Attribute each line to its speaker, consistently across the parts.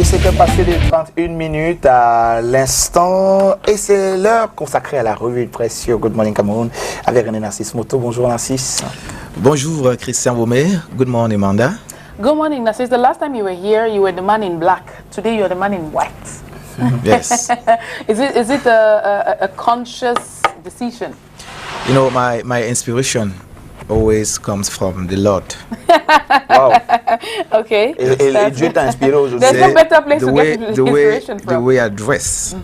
Speaker 1: c'est que passé les 31 minutes à l'instant et c'est l'heure consacrée à la revue de presse sur Good Morning Cameroon avec René Narcisse Moto. Bonjour Narcisse.
Speaker 2: Bonjour Christian Vomé. Good morning Amanda.
Speaker 3: Good morning Narcisse. The last time you were here, you were the man in black. Today you're the man in white.
Speaker 2: Yes.
Speaker 3: Is it a conscious decision?
Speaker 2: You know, my inspiration always comes from the Lord.
Speaker 1: Wow.
Speaker 3: Okay.
Speaker 1: Et Dieu t'a inspiré aujourd'hui.
Speaker 3: There's no better place to get inspiration from.
Speaker 2: The way I dress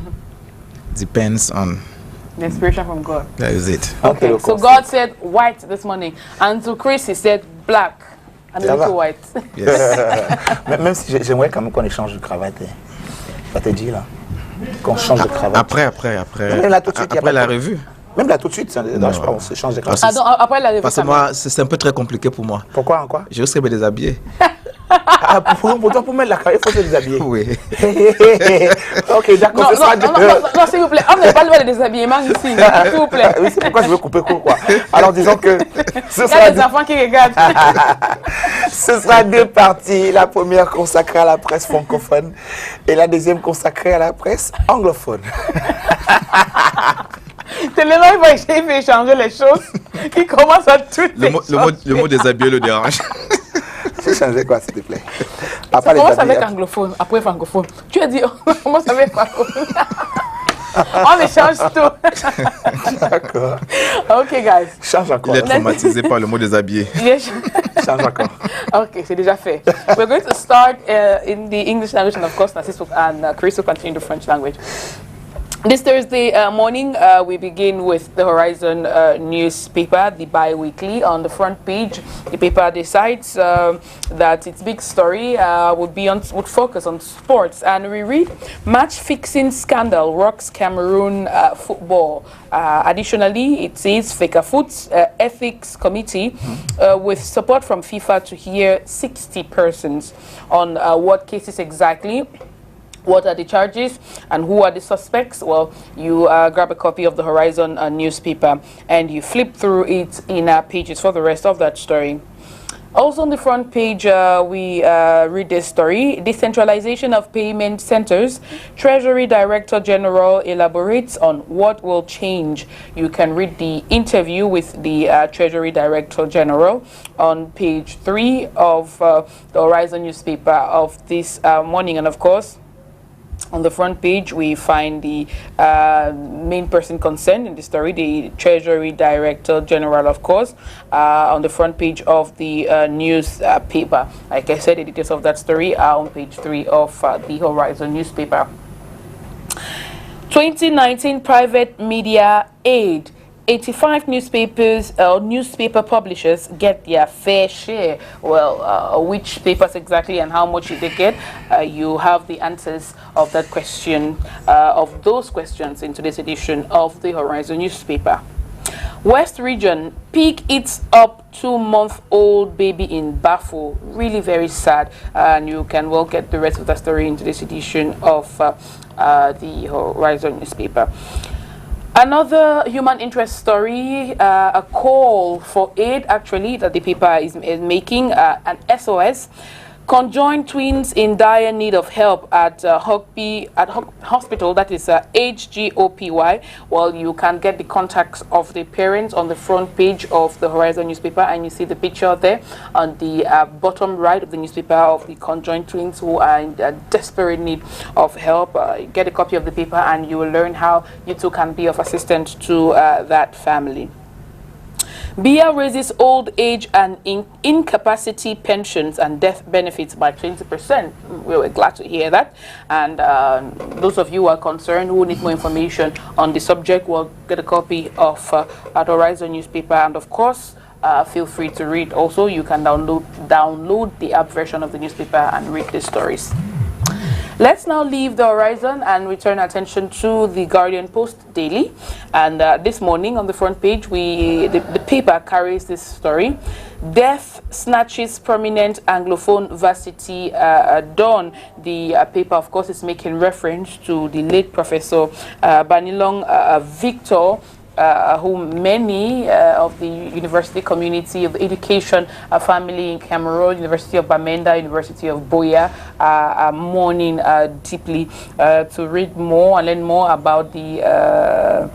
Speaker 2: depends on
Speaker 3: the inspiration from God.
Speaker 2: That is it.
Speaker 3: Okay. So God said white this morning, and to Chris he said black and a little white.
Speaker 2: Yes.
Speaker 1: Même si j'aimerais quand même qu'on échange de cravate. Ça te dit là qu'on change de cravate.
Speaker 2: Après
Speaker 1: là, tout de suite,
Speaker 2: après la revue.
Speaker 1: Même là tout de suite, ça ne dérange pas, on se change de cravate.
Speaker 3: Ah, donc, après la revue.
Speaker 2: Parce que moi, c'est un peu très compliqué pour moi.
Speaker 1: Pourquoi en quoi?
Speaker 2: Je risque de me déshabiller.
Speaker 1: Ah, pour mettre la cravate, il faut se déshabiller.
Speaker 2: Oui.
Speaker 1: Ok, d'accord.
Speaker 3: Non, s'il vous plaît, on n'est pas le déshabillement ici, s'il vous plaît.
Speaker 1: Oui, c'est pourquoi je veux couper court, quoi. Alors, disons que
Speaker 3: il y a des enfants qui regardent.
Speaker 1: Ce sera deux parties. La première consacrée à la presse francophone et la deuxième consacrée à la presse anglophone.
Speaker 3: Tellement il va essayer de changer les choses qui commencent à tout
Speaker 2: le mot déshabiller le dérange.
Speaker 1: J'ai changé quoi, s'il te plaît?
Speaker 3: Ça commence avec anglophone, après francophone. Tu as dit, on commence avec francophone. On échange tout.
Speaker 1: D'accord.
Speaker 3: Ok, guys.
Speaker 1: Change encore.
Speaker 2: Il est traumatisé par le mot déshabiller.
Speaker 1: Change encore.
Speaker 3: Ok, c'est déjà fait. We're going to start in the English language, and of course, Narcisse and Chris will continue the French language. This Thursday morning, we begin with the Horizon newspaper, the bi-weekly. On the front page, the paper decides that its big story would focus on sports, and we read match-fixing scandal rocks Cameroon football. Additionally, it says FECAFOOT's ethics committee with support from FIFA to hear 60 persons on what cases exactly. What are the charges and who are the suspects? Well, you grab a copy of the Horizon newspaper and you flip through it in pages for the rest of that story. Also on the front page, we read this story. Decentralization of payment centers. Treasury Director General elaborates on what will change. You can read the interview with the Treasury Director General on page 3 of the Horizon newspaper of this morning. And of course, on the front page, we find the main person concerned in the story, the Treasury Director General, of course, on the front page of the newspaper. Like I said, the details of that story are on page 3 of the Horizon newspaper. 2019 private media aid. 85 newspapers or newspaper publishers get their fair share. Well, which papers exactly and how much did they get? You have the answers of that question, of those questions in today's edition of the Horizon newspaper. West region, pig eats up 2-month-old baby in Bafo. Really very sad. And you can well get the rest of the story in today's edition of the Horizon newspaper. Another human interest story, a call for aid actually that the paper is making, an SOS. Conjoined twins in dire need of help at hospital, that is HGOPY. Well, you can get the contacts of the parents on the front page of the Horizon newspaper, and you see the picture there on the bottom right of the newspaper of the conjoined twins who are in desperate need of help. Get a copy of the paper and you will learn how you too can be of assistance to that family. BIA raises old age and incapacity pensions and death benefits by 20%. We were glad to hear that. And those of you who are concerned, who need more information on the subject, will get a copy of the Horizon newspaper. And of course, feel free to read. Also, you can download the app version of the newspaper and read the stories. Let's now leave the Horizon and return attention to the Guardian Post Daily. And this morning on the front page, the paper carries this story. Death snatches prominent Anglophone varsity Dawn. The paper, of course, is making reference to the late Professor Banilong Victor, whom many of the university community of education family in Cameroon, University of Bamenda, University of Boya, are mourning deeply. To read more and learn more about the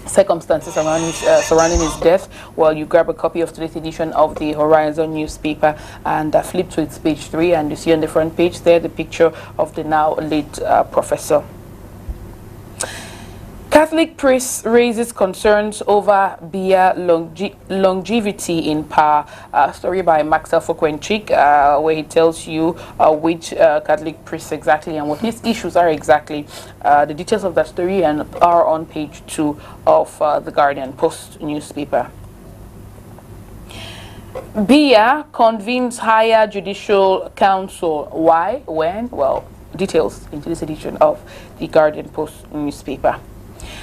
Speaker 3: circumstances surrounding his death, well, you grab a copy of today's edition of the Horizon newspaper and flip to its page 3, and you see on the front page there the picture of the now late professor. Catholic priest raises concerns over Biya longevity in power. Story by Maxwell Fokwenchik, where he tells you which Catholic priests exactly and what his issues are exactly. The details of that story are on page 2 of the Guardian Post newspaper. Biya convenes higher judicial council. Why? When? Well, details into this edition of the Guardian Post newspaper.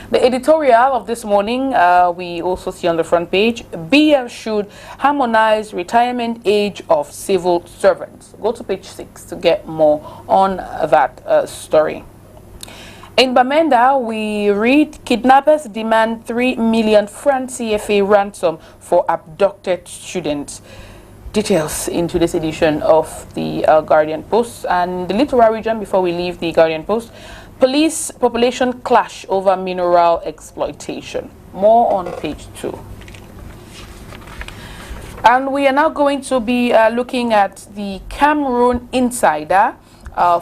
Speaker 3: The editorial of this morning, we also see on the front page, Biya should harmonize retirement age of civil servants. Go to page 6 to get more on that story. In Bamenda, we read, kidnappers demand 3 million franc CFA ransom for abducted students. Details into this edition of the Guardian Post. And the littoral region, before we leave the Guardian Post, police population clash over mineral exploitation. More on page 2. And we are now going to be looking at the Cameroon Insider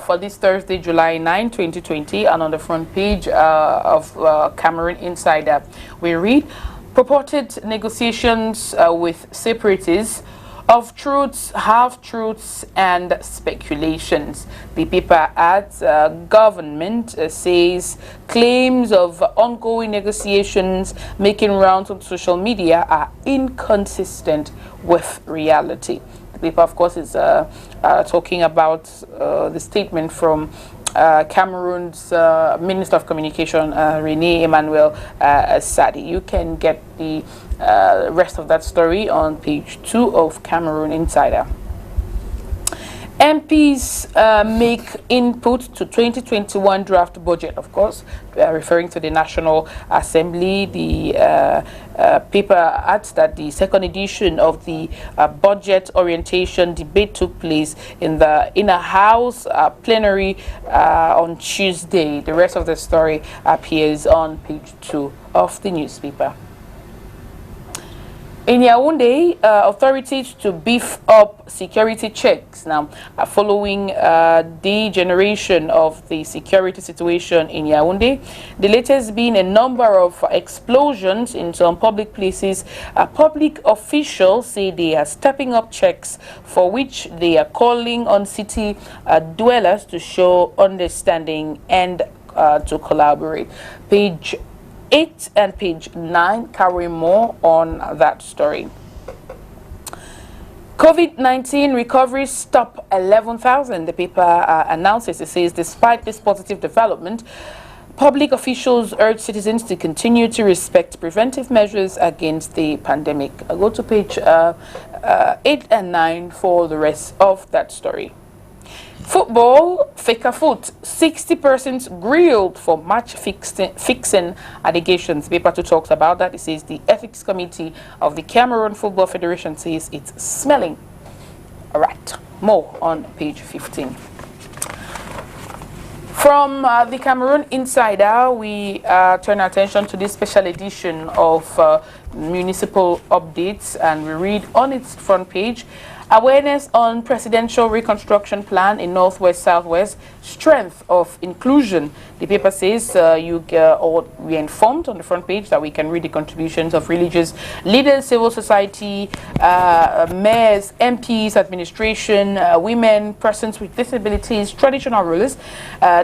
Speaker 3: for this Thursday, July 9, 2020. And on the front page of Cameroon Insider, we read, purported negotiations with separatists, of truths, half-truths, and speculations. The paper adds, government says claims of ongoing negotiations making rounds on social media are inconsistent with reality. The paper, of course, is talking about the statement from Cameroon's Minister of Communication, Rene Emmanuel Sadi. You can get the rest of that story on page 2 of Cameroon Insider. MPs make input to 2021 draft budget, of course, referring to the National Assembly. The paper adds that the second edition of the budget orientation debate took place in the Inner House plenary on Tuesday. The rest of the story appears on page 2 of the newspaper. In Yaoundé, authorities to beef up security checks. Now, following the generation of the security situation in Yaoundé, the latest being a number of explosions in some public places, public officials say they are stepping up checks, for which they are calling on city dwellers to show understanding and to collaborate. Page 8 and page 9 carry more on that story. COVID-19 recovery stop 11,000. The paper announces, it says, despite this positive development, public officials urge citizens to continue to respect preventive measures against the pandemic. I'll go to page 8 and 9 for the rest of that story. Football, Fekafoot, 60 persons grilled for match fixing allegations. Paper 2 talks about that. It says the ethics committee of the Cameroon Football Federation says it's smelling. All right, more on page 15. From the Cameroon Insider, we turn our attention to this special edition of municipal updates, and we read on its front page, awareness on presidential reconstruction plan in Northwest Southwest, strength of inclusion. The paper says we are informed on the front page that we can read the contributions of religious leaders, civil society, mayors, MPs, administration, women, persons with disabilities, traditional rulers,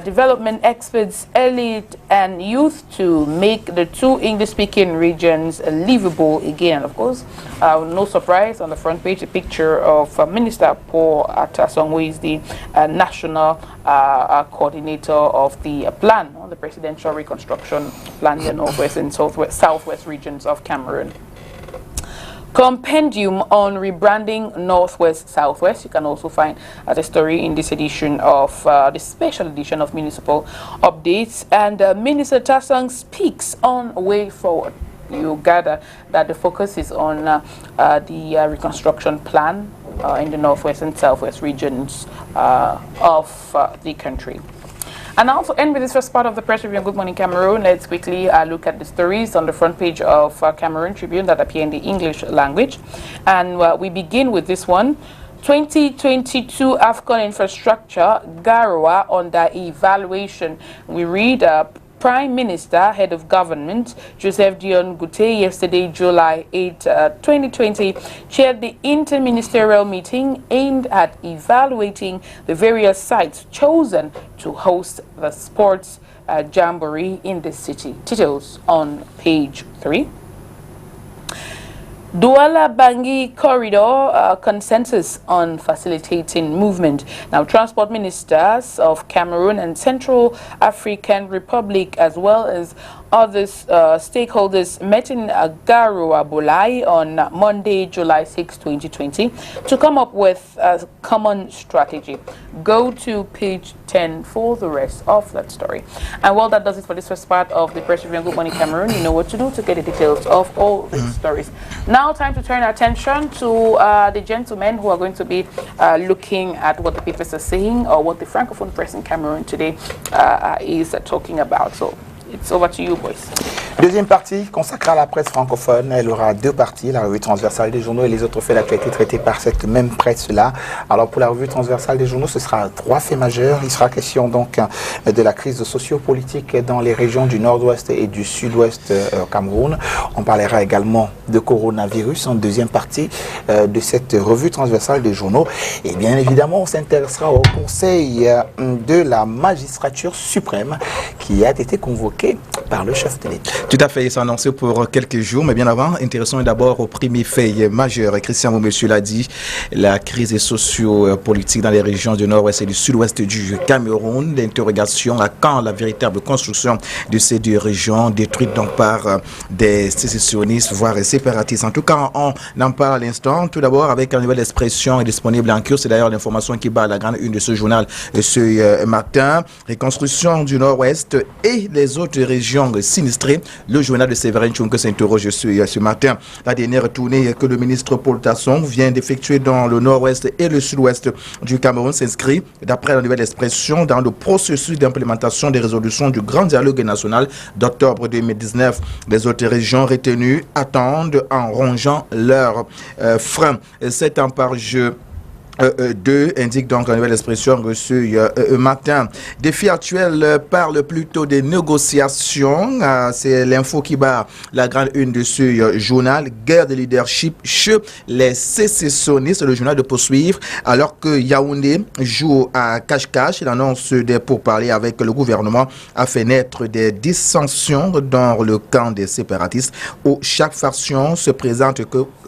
Speaker 3: development experts, elite, and youth to make the 2 English-speaking regions livable again. Of course, no surprise, on the front page, a picture of Minister Paul Atasong, who is the national coordinator of the plan on the presidential reconstruction plan in the Northwest and Southwest regions of Cameroon. Compendium on rebranding Northwest Southwest. You can also find the story in this edition of the special edition of Municipal Updates. And Minister Tasang speaks on way forward. you gather that the focus is on the reconstruction plan in the northwest and southwest regions of the country. And now to end with this first part of the press review on Good Morning Cameroon, let's quickly look at the stories on the front page of Cameroon Tribune that appear in the English language. And we begin with this one. 2022 AFCON infrastructure, Garoua under evaluation. We read Prime Minister, Head of Government, Joseph Dion Goutte, yesterday, July 8, 2020, chaired the interministerial meeting aimed at evaluating the various sites chosen to host the sports jamboree in the city. Details on page 3. Douala Bangui corridor consensus on facilitating movement. Now, transport ministers of Cameroon and Central African Republic, as well as other stakeholders, met in Garoua Bolai on Monday, July 6, 2020, to come up with a common strategy. Go to page 10 for the rest of that story. And well, that does it for this first part of the press review on Good Morning Cameroon. You know what to do to get the details of all these stories. Now, time to turn our attention to the gentlemen who are going to be looking at what the papers are saying or what the Francophone press in Cameroon today is talking about. So, it's over to you, boys.
Speaker 1: Deuxième partie consacrée à la presse francophone. Elle aura deux parties, la revue transversale des journaux et les autres faits d'actualité traités par cette même presse-là. Alors pour la revue transversale des journaux, ce sera 3 faits majeurs. Il sera question donc de la crise socio-politique dans les régions du nord-ouest et du sud-ouest Cameroun. On parlera également de coronavirus en deuxième partie de cette revue transversale des journaux. Et bien évidemment, on s'intéressera au conseil de la magistrature suprême qui a été convoqué par le chef de l'État.
Speaker 2: Tout à fait, il s'est annoncé pour quelques jours, mais bien avant, intéressons d'abord au premier fait majeur. Christian Monsieur l'a dit, la crise socio-politique dans les régions du nord-ouest et du sud-ouest du Cameroun. L'interrogation à quand la véritable construction de ces deux régions détruites donc par des sécessionnistes, voire séparatistes. En tout cas, on en parle à l'instant. Tout d'abord, avec une nouvelle expression disponible en cours. C'est d'ailleurs l'information qui bat la grande une de ce journal ce matin. Reconstruction du nord-ouest et les autres régions sinistrées. Le journal de Séverin Tchounke s'interroge ce matin. La dernière tournée que le ministre Paul Tasson vient d'effectuer dans le nord-ouest et le sud-ouest du Cameroun s'inscrit, d'après la nouvelle expression, dans le processus d'implémentation des résolutions du Grand Dialogue national d'octobre 2019. Les autres régions retenues attendent en rongeant leurs freins. C'est un par-jeu 2 indique donc la nouvelle expression reçue matin. Défi actuel parle plutôt des négociations. C'est l'info qui bat la grande une de ce journal. Guerre de leadership chez les sécessionnistes. Le journal de poursuivre alors que Yaoundé joue à cache-cache. L'annonce des pourparlers avec le gouvernement a fait naître des dissensions dans le camp des séparatistes où chaque faction se présente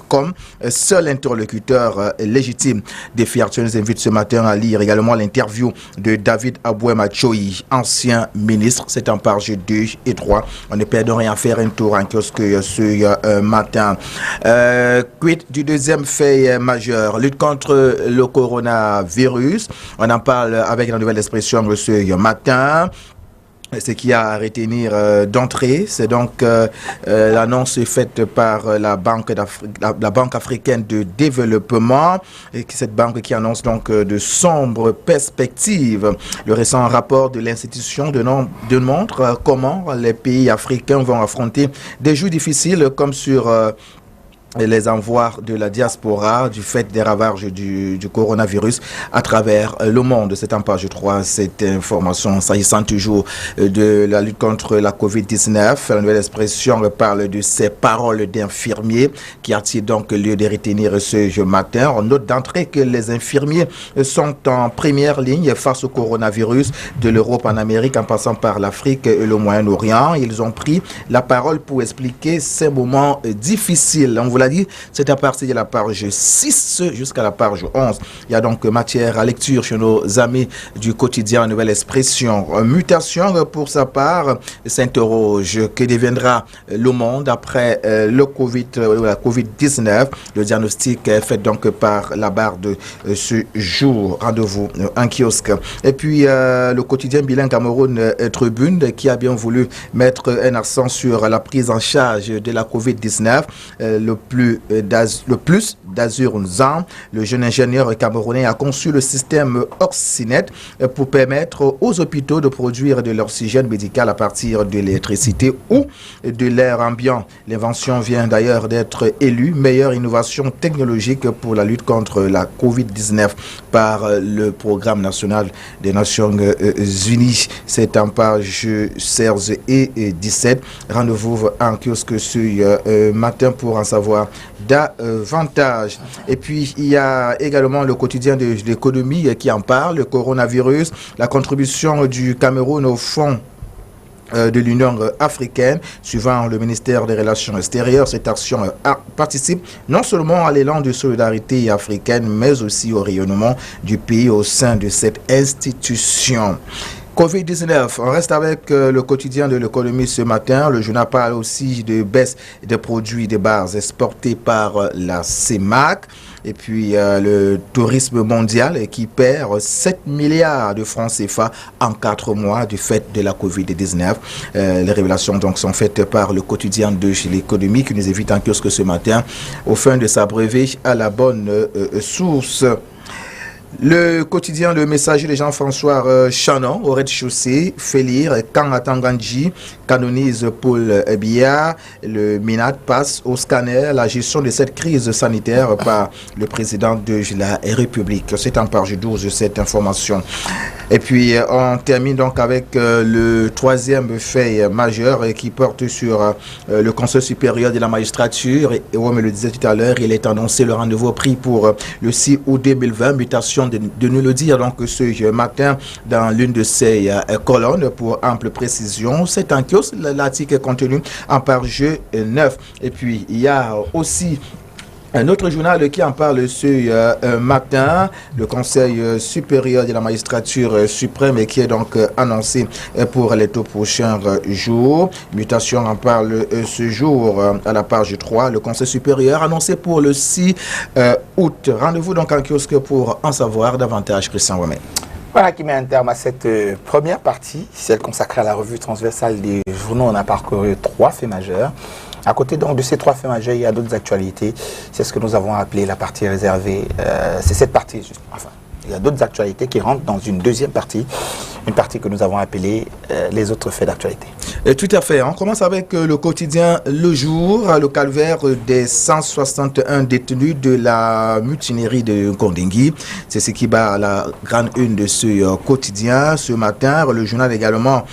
Speaker 2: comme seul interlocuteur légitime. Défi actuel nous invite ce matin à lire également l'interview de David Aboué-Machoyi, ancien ministre. C'est en page 2 et 3. On ne perd rien à faire un tour en kiosque ce matin. Quid du deuxième fait majeur, lutte contre le coronavirus. On en parle avec la nouvelle expression ce matin. Ce qui a à retenir d'entrée, c'est donc l'annonce faite par la Banque africaine de développement, et cette banque qui annonce donc de sombres perspectives. Le récent rapport de l'institution montre comment les pays africains vont affronter des jours difficiles comme sur les envois de la diaspora du fait des ravages du coronavirus à travers le monde. C'est en page 3, cette information s'agissant toujours de la lutte contre la COVID-19. La nouvelle expression parle de ces paroles d'infirmiers qui a-t-il donc lieu de retenir ce matin. On note d'entrée que les infirmiers sont en première ligne face au coronavirus de l'Europe en Amérique en passant par l'Afrique et le Moyen-Orient. Ils ont pris la parole pour expliquer ces moments difficiles. On vous l'a dit, c'est à partir de la page 6 jusqu'à la page 11. Il y a donc matière à lecture chez nos amis du quotidien Nouvelle Expression. Mutation, pour sa part, s'interroge que deviendra le monde après la Covid-19. Le diagnostic est fait donc par la barre de ce jour. Rendez-vous en kiosque. Et puis, le quotidien bilingue Cameroun Tribune qui a bien voulu mettre un accent sur la prise en charge de la Covid-19. Le plus d'Azur Nzam, le jeune ingénieur camerounais, a conçu le système Oxynet pour permettre aux hôpitaux de produire de l'oxygène médical à partir de l'électricité ou de l'air ambiant. L'invention vient d'ailleurs d'être élue meilleure innovation technologique pour la lutte contre la Covid-19 par le Programme national des Nations Unies. C'est en page 16 et 17. Rendez-vous en kiosque ce matin pour en savoir davantage. Et puis, il y a également le quotidien de l'économie qui en parle, le coronavirus, la contribution du Cameroun au fonds de l'Union africaine. Suivant le ministère des Relations extérieures, cette action participe non seulement à l'élan de solidarité africaine, mais aussi au rayonnement du pays au sein de cette institution. Covid-19, on reste avec le quotidien de l'économie ce matin. Le journal parle aussi de baisse des produits de base exportés par la CEMAC. Et puis le tourisme mondial qui perd 7 milliards de francs CFA en 4 mois du fait de la Covid-19. Les révélations donc sont faites par le quotidien de l'économie qui nous invite en kiosque ce matin au fin de s'abreuver à la bonne source. Le quotidien Le Messager de Jean-François Chanon au rez-de-chaussée fait lire quand Atanganji canonise Paul Biya. Le MINAT passe au scanner la gestion de cette crise sanitaire par le président de la République. C'est en page 12 de cette information. Et puis on termine donc avec le troisième fait majeur qui porte sur le Conseil supérieur de la magistrature. Et on me le disait tout à l'heure, il est annoncé le rendez-vous pris pour le 6 août 2020, mutation de nous le dire donc ce matin dans l'une de ces colonnes pour ample précision. C'est en kiosque, l'article est contenu en page 9. Et puis il y a aussi un autre journal qui en parle ce matin, le Conseil supérieur de la magistrature suprême et qui est donc annoncé pour les tout prochains jours. Mutation en parle ce jour à la page 3. Le Conseil supérieur annoncé pour le 6 août. Rendez-vous donc en kiosque pour en savoir davantage. Christian Romain.
Speaker 1: Voilà qui met un terme à cette première partie, celle consacrée à la revue transversale des journaux. On a parcouru 3 faits majeurs. À côté donc de ces 3 faits majeurs, il y a d'autres actualités. C'est ce que nous avons appelé la partie réservée. C'est cette partie, juste. Enfin, il y a d'autres actualités qui rentrent dans une deuxième partie, une partie que nous avons appelée les autres faits d'actualité.
Speaker 2: Tout à fait. On commence avec le quotidien Le Jour, le calvaire des 161 détenus de la mutinerie de Kondingui. C'est ce qui bat la grande une de ce quotidien ce matin. Le journal également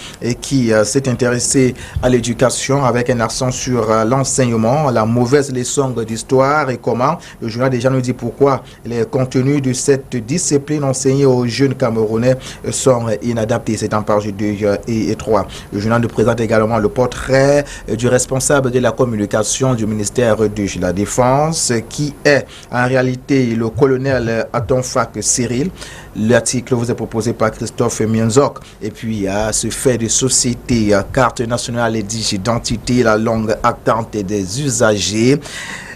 Speaker 2: qui s'est intéressé à l'éducation avec un accent sur l'enseignement, la mauvaise leçon d'histoire et comment. Le journal déjà nous dit pourquoi les contenus de cette discipline enseignée aux jeunes Camerounais sont inadaptés. C'est en page 2 et 3. Le journal nous présente également le portrait du responsable de la communication du ministère de la Défense qui est en réalité le colonel Atonfak Cyril. L'article vous est proposé par Christophe Mienzok. Et puis à ce fait de société, carte nationale d'identité, la longue attente des usagers.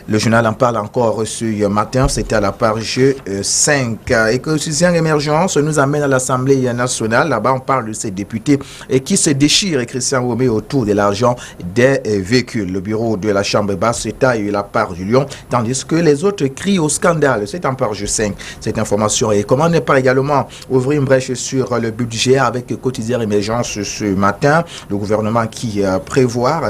Speaker 2: Le journal en parle encore ce matin, c'était à la page 5. Et que Écosystème Émergence nous amène à l'Assemblée nationale. Là-bas, on parle de ces députés qui se déchirent, et Christian Romé, autour de l'argent des véhicules. Le bureau de la Chambre basse se taille la part du lion, tandis que les autres crient au scandale. C'est en page 5, cette information. Et comment ne pas également ouvrir une brèche sur le budget avec Quotidien Émergence ce matin. Le gouvernement qui prévoit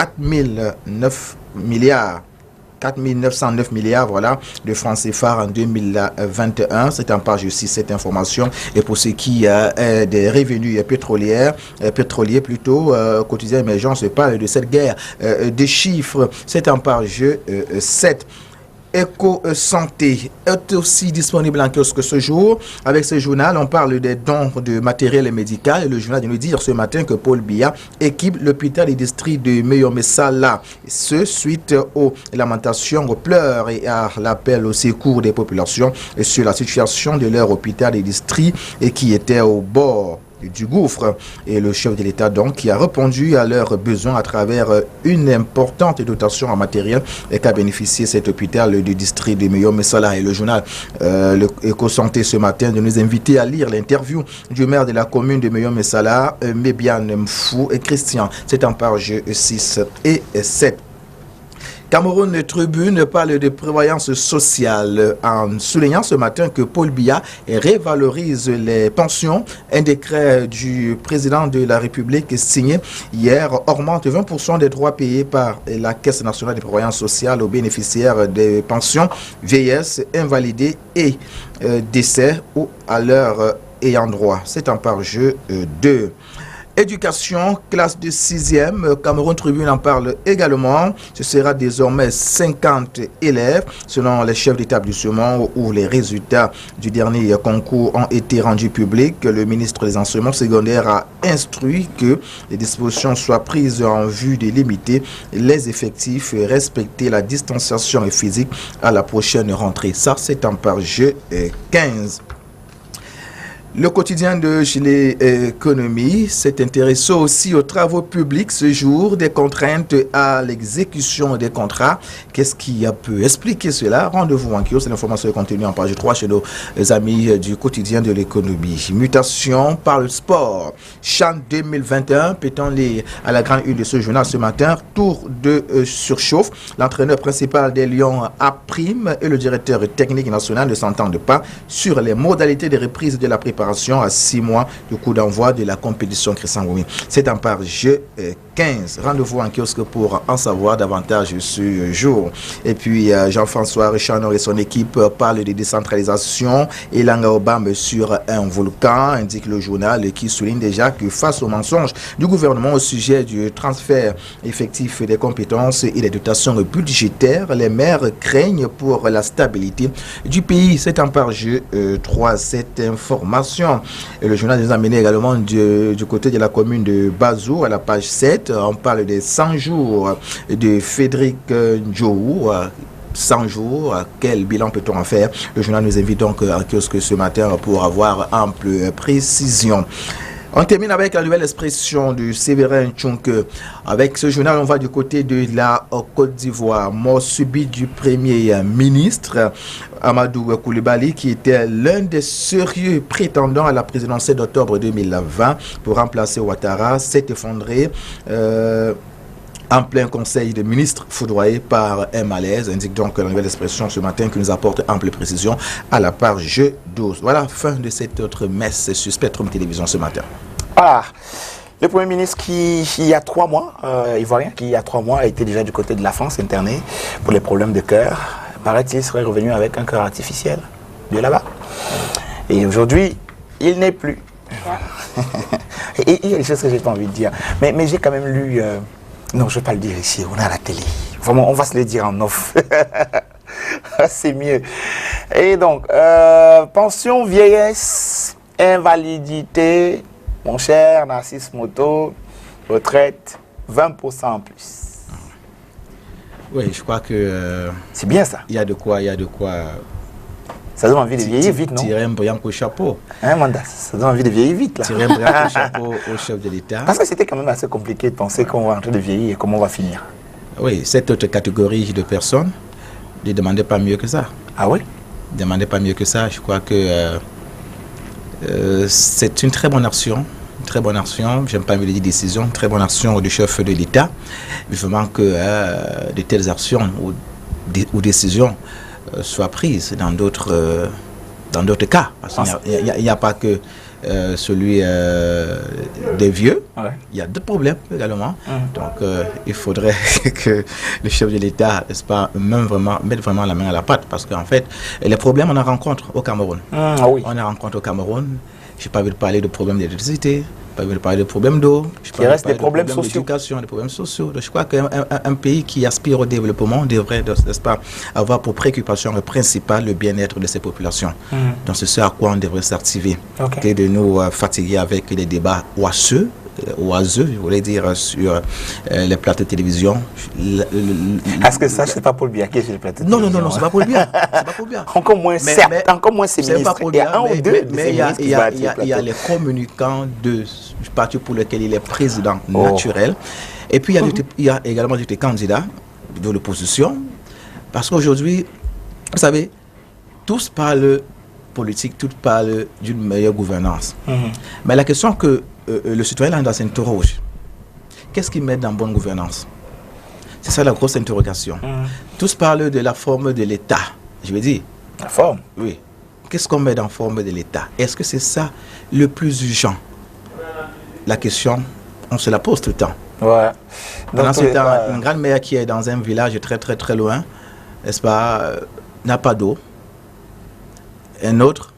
Speaker 2: 4,909 milliards voilà, de francs CFA en 2021. C'est en page 6 cette information. Et pour ce qui est des revenus pétroliers plutôt, Quotidien Émergence parle de cette guerre des chiffres. C'est en page 7. Éco-santé est aussi disponible en kiosque ce jour. Avec ce journal, on parle des dons de matériel médical. Et le journal vient nous dire ce matin que Paul Biya équipe l'hôpital du district de Meyomessala. Ce suite aux lamentations, aux pleurs et à l'appel au secours des populations sur la situation de leur hôpital du district et qui était au bord du gouffre. Et le chef de l'État donc qui a répondu à leurs besoins à travers une importante dotation en matériel et qu'a bénéficié cet hôpital du district de Meyomessala. Et le journal Éco-santé ce matin de nous inviter à lire l'interview du maire de la commune de Meyomessala, Mébian Mfou et Christian. C'est en page 6 et 7. Cameroun Tribune parle de prévoyance sociale en soulignant ce matin que Paul Biya révalorise les pensions. Un décret du président de la République signé hier augmente 20% des droits payés par la Caisse nationale de prévoyance sociale aux bénéficiaires des pensions vieillesse, invalidés et décès ou à leur ayant droit. C'est en page 2. Éducation, classe de 6e, Cameroun Tribune en parle également. Ce sera désormais 50 élèves selon les chefs d'établissement où les résultats du dernier concours ont été rendus publics. Le ministre des Enseignements secondaires a instruit que les dispositions soient prises en vue de limiter les effectifs et respecter la distanciation physique à la prochaine rentrée. Ça, c'est en page 15. Le quotidien de Juillet Économie s'est intéressé aussi aux travaux publics ce jour, des contraintes à l'exécution des contrats. Qu'est-ce qui peut expliquer cela? Rendez-vous en kiosque, l'information est contenue en page 3 chez nos amis du quotidien de l'économie. Mutation par le sport. Chan 2021, pétant-les à la grande une de ce journal ce matin, tour de surchauffe. L'entraîneur principal des Lions A' et le directeur technique national ne s'entendent pas sur les modalités de reprise de la préparation à 6 mois du coup d'envoi de la compétition Christian Goumi. C'est en page 15. Rendez-vous en kiosque pour en savoir davantage ce jour. Et puis Jean-François Richard et son équipe parlent de décentralisation. Elanga Obam sur un volcan, indique le journal qui souligne déjà que face aux mensonges du gouvernement au sujet du transfert effectif des compétences et des dotations budgétaires, les maires craignent pour la stabilité du pays. C'est en page 3 cette information. Et le journal nous a mené également du côté de la commune de Bazou à la page 7. On parle des 100 jours de Frédéric Ndjou. 100 jours, quel bilan peut-on en faire? Le journal nous invite donc en kiosque ce matin pour avoir ample précision. On termine avec la nouvelle expression du Séverin Tchonke. Avec ce journal, on va du côté de la Côte d'Ivoire. Mort subite du Premier ministre Amadou Koulibaly, qui était l'un des sérieux prétendants à la présidentielle d'octobre 2020 pour remplacer Ouattara, s'est effondré en plein conseil de ministres foudroyé par un malaise, indique donc la nouvelle expression ce matin qui nous apporte ample précision à la page 12. Voilà, fin de cette autre messe sur Spectrum Télévision ce matin.
Speaker 1: Ah, le Premier ministre qui, il y a 3 mois, ivoirien, qui il y a 3 mois était déjà du côté de la France interné pour les problèmes de cœur, paraît-il serait revenu avec un cœur artificiel de là-bas. Et aujourd'hui, il n'est plus. Et il y a des choses que j'ai pas envie de dire. Mais j'ai quand même lu... Non, je ne vais pas le dire ici, on est à la télé. Vraiment, on va se le dire en off. C'est mieux. Et donc, pension, vieillesse, invalidité, mon cher Narcisse Moto, retraite, 20% en plus.
Speaker 2: Oui, je crois que...
Speaker 1: c'est bien ça.
Speaker 2: Il y a de quoi...
Speaker 1: Ça donne envie de vieillir vite, non?
Speaker 2: Tirer un brillant au chapeau.
Speaker 1: Hein, Mandas, ça donne envie de vieillir vite, là.
Speaker 2: Tirer un brillant au chapeau au chef de l'État.
Speaker 1: Parce que c'était quand même assez compliqué de penser qu'on va en train de vieillir et comment on va finir.
Speaker 2: Oui, cette autre catégorie de personnes ne demandait pas mieux que ça.
Speaker 1: Ah oui?
Speaker 2: Ne demandait pas mieux que ça. Je crois que c'est une très bonne action. Une très bonne action, j'aime pas me dire décision, une très bonne action du chef de l'État. Vivement que de telles actions ou décisions soient prises dans d'autres cas. Parce qu'il n'y a pas que celui des vieux, ouais. Il y a d'autres problèmes également. Donc il faudrait que le chef de l'État, n'est-ce pas, mette vraiment la main à la pâte. Parce qu'en fait, les problèmes, on en rencontre au Cameroun.
Speaker 1: Oui.
Speaker 2: On en rencontre au Cameroun. Je n'ai pas envie de parler de problèmes d'électricité. Pas de parler de problèmes d'eau.
Speaker 1: Il reste des problèmes sociaux.
Speaker 2: D'éducation, des problèmes sociaux. Donc, je crois qu'un pays qui aspire au développement devrait, n'est-ce pas, avoir pour préoccupation principale le bien-être de ses populations. Donc c'est ce à quoi on devrait s'activer. Okay. De nous fatiguer avec les débats oiseux, je voulais dire, sur les plateaux de télévision.
Speaker 1: Est-ce que ça, c'est pas pour le bien sur les plateaux de télévision?
Speaker 2: Non, c'est pas pour le bien. C'est pas pour le bien.
Speaker 1: Encore moins, certes, encore moins ces ministres.
Speaker 2: Il y a un ou deux mais il y a les communicants du parti pour lequel il est président naturel. Et puis, il y a également des candidats de l'opposition. Parce qu'aujourd'hui, vous savez, tous parlent politique, tous parlent d'une meilleure gouvernance. Mais la question que le citoyen doit s'interroger, qu'est-ce qu'il met dans bonne gouvernance? C'est ça la grosse interrogation. Tous parlent de la forme de l'État. Je veux dire.
Speaker 1: La forme?
Speaker 2: Oui. Qu'est-ce qu'on met dans la forme de l'État? Est-ce que c'est ça le plus urgent? La question, on se la pose tout le temps.
Speaker 1: Ouais.
Speaker 2: Pendant ce temps, une grand-mère qui est dans un village très loin, n'est-ce pas, n'a pas d'eau. Un autre,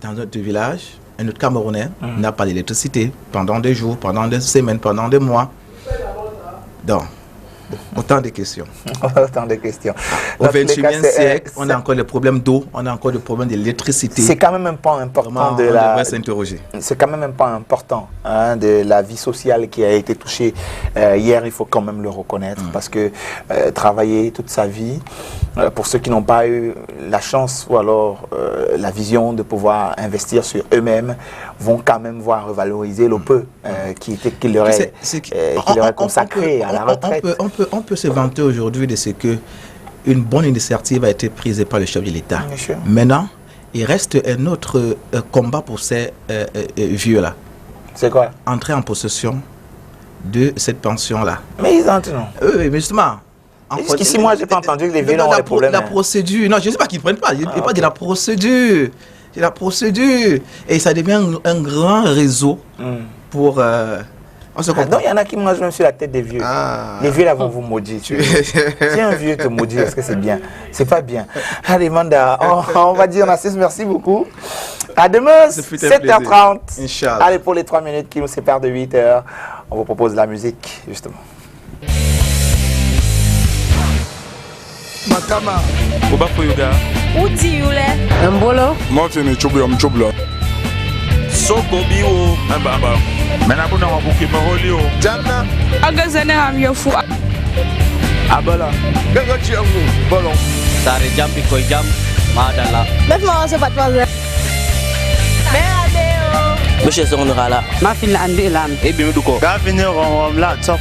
Speaker 2: dans notre village, un autre Camerounais, n'a pas d'électricité pendant des jours, pendant des semaines, pendant des mois. Donc, autant de questions.
Speaker 1: Autant de questions.
Speaker 2: Au XXIe siècle, on a encore des problèmes d'eau, on a encore des problèmes d'électricité.
Speaker 1: C'est quand même un point important de la.
Speaker 2: On devrait s'interroger.
Speaker 1: C'est quand même un point important de la vie sociale qui a été touchée hier. Il faut quand même le reconnaître parce que travailler toute sa vie, pour ceux qui n'ont pas eu la chance ou alors la vision de pouvoir investir sur eux-mêmes, vont quand même voir revaloriser le peu qu'il leur est consacré à la retraite.
Speaker 2: On peut se vanter aujourd'hui de ce que une bonne initiative a été prise par le chef de l'État. Maintenant, il reste un autre combat pour ces vieux-là.
Speaker 1: C'est quoi?
Speaker 2: Entrer en possession de cette pension-là.
Speaker 1: Mais ils entrent, non?
Speaker 2: Oui, mais justement.
Speaker 1: Jusqu'ici, moi, je n'ai pas entendu que les vieux ont des problèmes.
Speaker 2: La procédure, non, je ne sais pas qu'ils ne prennent pas. Je ne parle pas de la procédure. C'est la procédure. Et ça devient un grand réseau pour...
Speaker 1: non, il y en a qui mangent même sur la tête des vieux. Les vieux là vont vous maudire. Si un vieux te maudit, est-ce que c'est bien? C'est pas bien. Allez, Manda, on va dire Nassis, merci beaucoup. À demain, 7h30.
Speaker 2: Inch'Allah.
Speaker 1: Allez, pour les 3 minutes qui nous séparent de 8h, on vous propose la musique, justement.
Speaker 4: Matama.
Speaker 5: Oba Yoga.
Speaker 6: Uti yule.
Speaker 4: Mbolo. Martin Chobla.
Speaker 5: Soko biwo mbaba. Mena buna wabuki maholio.
Speaker 4: Janna.
Speaker 6: Agazane hamyofu.
Speaker 5: Abala.
Speaker 4: Gaga chiangu. Bolon.
Speaker 5: Sare jambi ko jam madala.
Speaker 6: Laisse-moi se patwaze.
Speaker 5: Monsieur Sonrala.
Speaker 6: Ma fille andi lam.
Speaker 5: Ebi muduko.
Speaker 4: Gavinyo on la top.